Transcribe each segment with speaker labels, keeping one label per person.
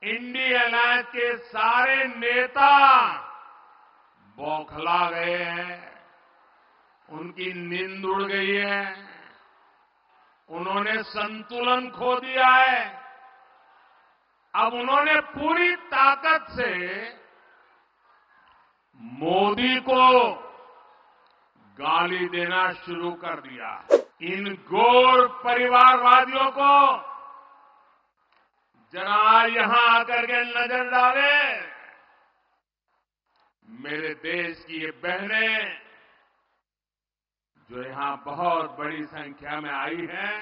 Speaker 1: India alliance के सारे नेता बौखला गए हैं, उनकी नींद उड़ गई है, उन्होंने संतुलन खो दिया है। अब उन्होंने पूरी ताकत से मोदी को गाली देना शुरू कर दिया। इन घोर परिवारवादियों को जरा यहां आकर के नजर डाले। मेरे देश की ये बहनें जो यहां बहुत बड़ी संख्या में आई हैं,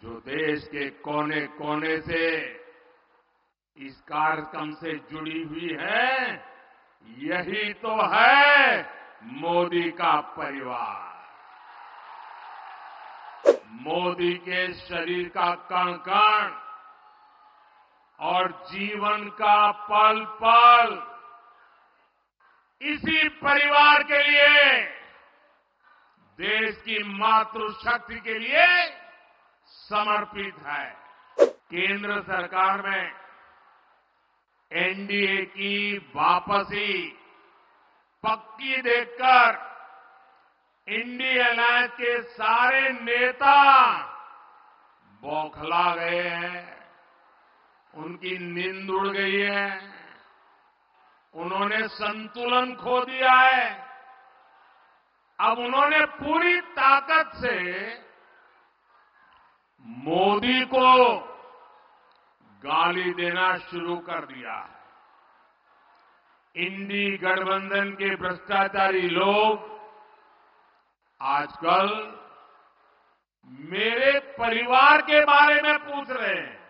Speaker 1: जो देश के कोने कोने से इस कार्यक्रम से जुड़ी हुई है, यही तो है मोदी का परिवार। मोदी के शरीर का कण कण और जीवन का पल पल इसी परिवार के लिए, देश की मातृशक्ति के लिए समर्पित है। केंद्र सरकार में एनडीए की वापसी पक्की देखकर इंडिया अलायंस के सारे नेता बौखला गए हैं, उनकी नींद उड़ गई है, उन्होंने संतुलन खो दिया है। अब उन्होंने पूरी ताकत से मोदी को गाली देना शुरू कर दिया है। इंडी गठबंधन के भ्रष्टाचारी लोग आजकल मेरे परिवार के बारे में पूछ रहे हैं।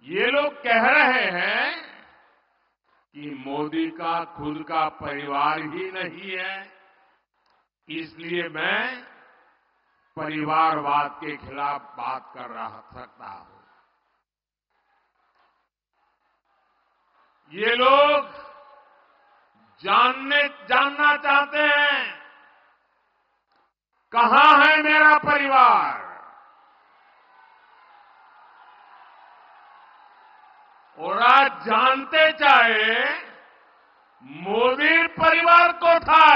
Speaker 1: ये लोग कह रहे हैं कि मोदी का खुद का परिवार ही नहीं है, इसलिए मैं परिवारवाद के खिलाफ बात कर सकता हूं। ये लोग जानना चाहते हैं कहां है मेरा परिवार, और आज जानते चाहे मोदी परिवार को था।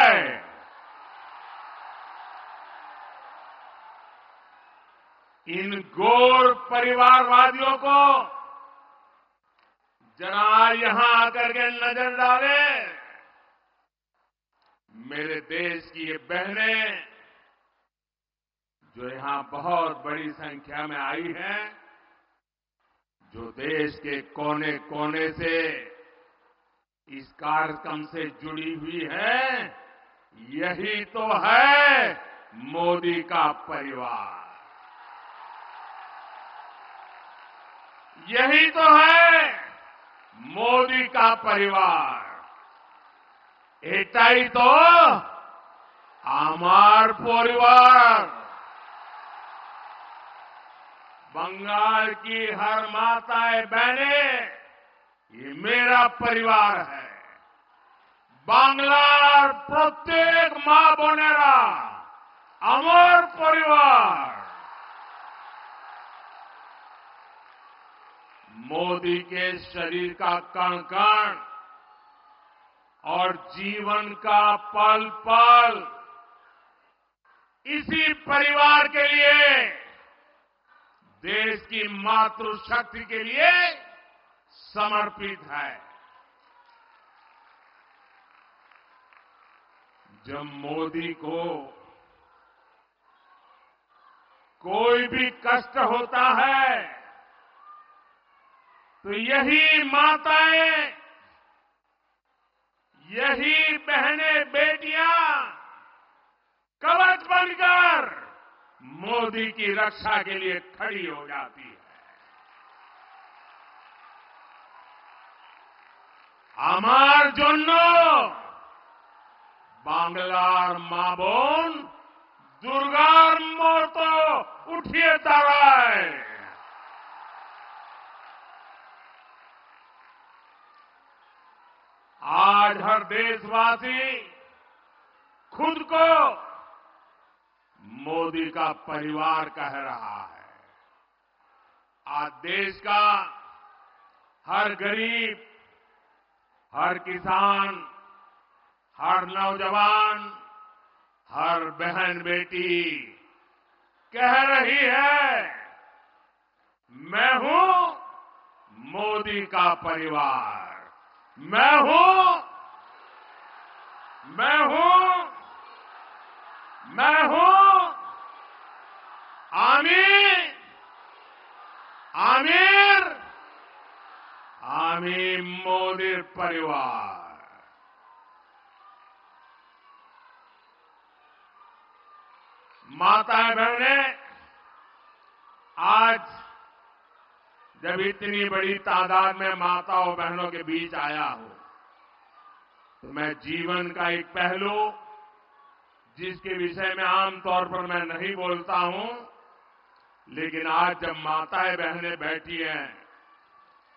Speaker 1: इन घोर परिवारवादियों को जरा यहां आकर के नजर डाले। मेरे देश की ये बहनें जो यहां बहुत बड़ी संख्या में आई हैं, जो देश के कोने कोने से इस कार्यक्रम से जुड़ी हुई है, यही तो है मोदी का परिवार। यही तो है मोदी का परिवार। एटाई तो आमार परिवार। बंगाल की हर माताएं बहनें, ये मेरा परिवार है। बांग्लार प्रत्येक मां बोनेरा আমার परिवार। मोदी के शरीर का कण कण और जीवन का पल पल इसी परिवार के लिए, देश की मातृशक्ति के लिए समर्पित है। जब मोदी को कोई भी कष्ट होता है तो यही माताएं, यही बहनें बेटियां कवच बनकर मोदी की रक्षा के लिए खड़ी हो जाती है। আমার জন্য বাংলার মা বোন দুর্গার মতো উঠিয়ে দাঁড়ায়। आज हर देशवासी खुद को मोदी का परिवार कह रहा है। आज देश का हर गरीब, हर किसान, हर नौजवान, हर बहन बेटी कह रही है, मैं हूं मोदी का परिवार, मैं हूं, मैं हूं, मैं हूं आमीर, आमीर, आमीर मोदी परिवार। माताएं बहनें, आज जब इतनी बड़ी तादाद में माताओं बहनों के बीच आया हूं, तो मैं जीवन का एक पहलू जिसके विषय में आमतौर पर मैं नहीं बोलता हूं, लेकिन आज जब माताएं बहनें बैठी हैं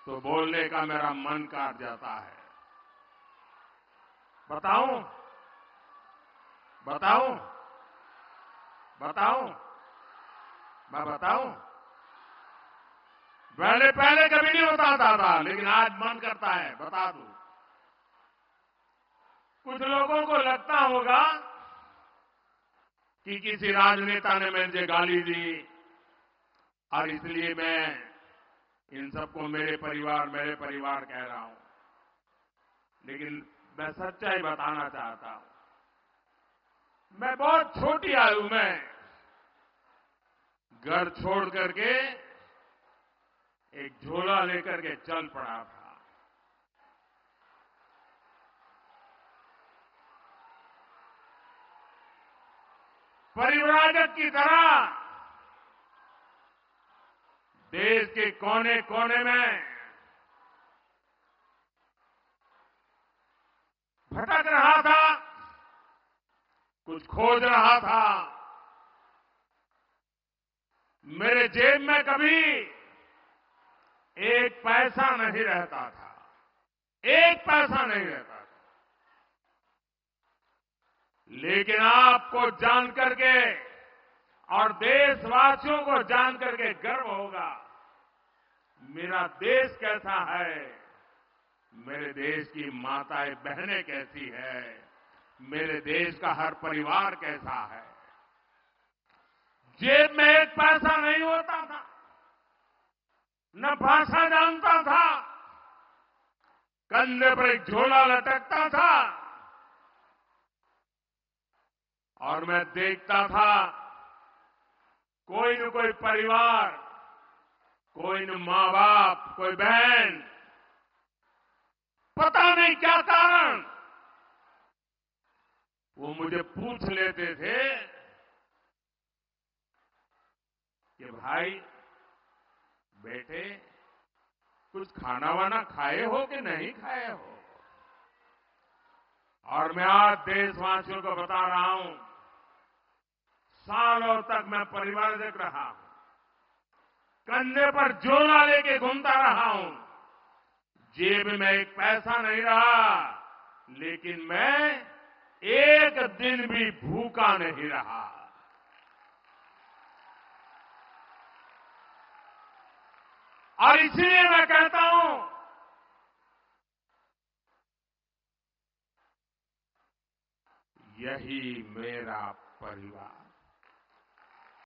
Speaker 1: तो बोलने का मेरा मन काट जाता है। बताऊं? बताऊं? बताऊं? मैं बताऊं? पहले कभी नहीं बताता था, लेकिन आज मन करता है बता दूं। कुछ लोगों को लगता होगा कि किसी राजनेता ने मुझे गाली दी और इसलिए मैं इन सबको मेरे परिवार कह रहा हूं। लेकिन मैं सच्चाई बताना चाहता हूं। मैं बहुत छोटी आयु में घर छोड़ करके एक झोला लेकर के चल पड़ा था। परिव्राजक की तरह देश के कोने कोने में भटक रहा था, कुछ खोज रहा था। मेरे जेब में कभी एक पैसा नहीं रहता था, एक पैसा नहीं रहता था। लेकिन आपको जान करके और देशवासियों को जान करके गर्व होगा, मेरा देश कैसा है, मेरे देश की माताएं बहनें कैसी है, मेरे देश का हर परिवार कैसा है। जेब में एक पैसा नहीं होता था, न भाषा जानता था, कंधे पर एक झोला लटकता था और मैं देखता था कोई न कोई परिवार, कोई न मां बाप, कोई बहन, पता नहीं क्या कारण, वो मुझे पूछ लेते थे कि भाई बेटे कुछ खाना वाना खाए हो कि नहीं खाए हो। और मैं आज देशवासियों को बता रहा हूं, सालों तक मैं परिवार देख रहा हूं, कंधे पर झोला लेके घूमता रहा हूं, जेब में एक पैसा नहीं रहा, लेकिन मैं एक दिन भी भूखा नहीं रहा। और इसलिए मैं कहता हूं, यही मेरा परिवार।